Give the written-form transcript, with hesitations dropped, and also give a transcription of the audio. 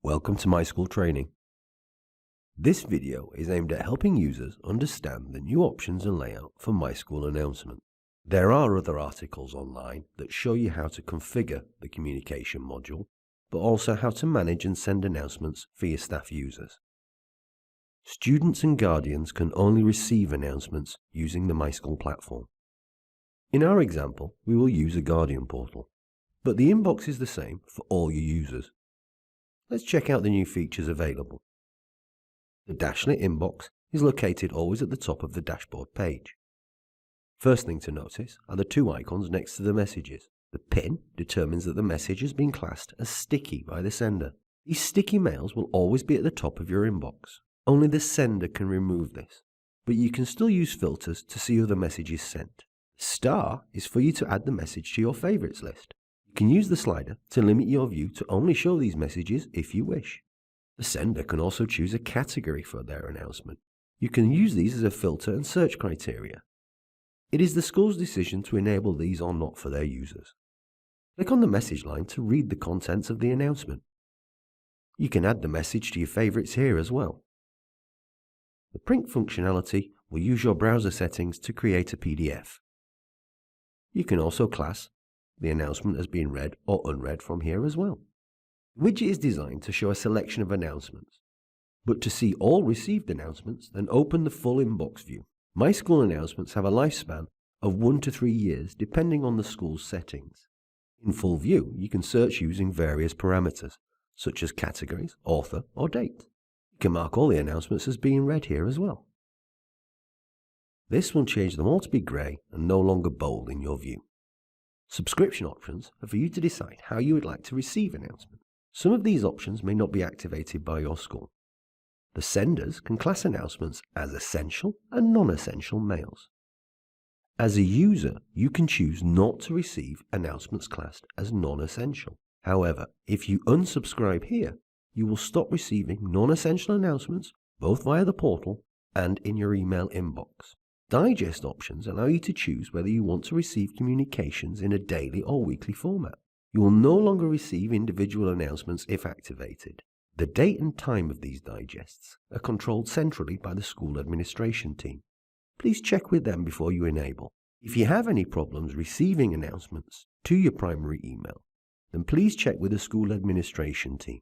Welcome to MySchool training. This video is aimed at helping users understand the new options and layout for MySchool announcement. There are other articles online that show you how to configure the communication module, but also how to manage and send announcements for your staff users. Students and guardians can only receive announcements using the MySchool platform. In our example, we will use a Guardian portal, but the inbox is the same for all your users. Let's check out the new features available. The dashlit inbox is located always at the top of the dashboard page. First thing to notice are the two icons next to the messages. The pin determines that the message has been classed as sticky by the sender. These sticky mails will always be at the top of your inbox. Only the sender can remove this, but you can still use filters to see other messages sent. Star is for you to add the message to your favorites list. You can use the slider to limit your view to only show these messages if you wish. The sender can also choose a category for their announcement. You can use these as a filter and search criteria. It is the school's decision to enable these or not for their users. Click on the message line to read the contents of the announcement. You can add the message to your favorites here as well. The print functionality will use your browser settings to create a PDF. You can also class the announcement as being read or unread from here as well. The widget is designed to show a selection of announcements, but to see all received announcements, then open the full inbox view. MySchool announcements have a lifespan of 1 to 3 years depending on the school's settings. In full view, you can search using various parameters, such as categories, author, or date. You can mark all the announcements as being read here as well. This will change them all to be grey and no longer bold in your view. Subscription options are for you to decide how you would like to receive announcements. Some of these options may not be activated by your school. The senders can class announcements as essential and non-essential mails. As a user, you can choose not to receive announcements classed as non-essential. However, if you unsubscribe here, you will stop receiving non-essential announcements both via the portal and in your email inbox. Digest options allow you to choose whether you want to receive communications in a daily or weekly format. You will no longer receive individual announcements if activated. The date and time of these digests are controlled centrally by the school administration team. Please check with them before you enable. If you have any problems receiving announcements to your primary email, then please check with the school administration team.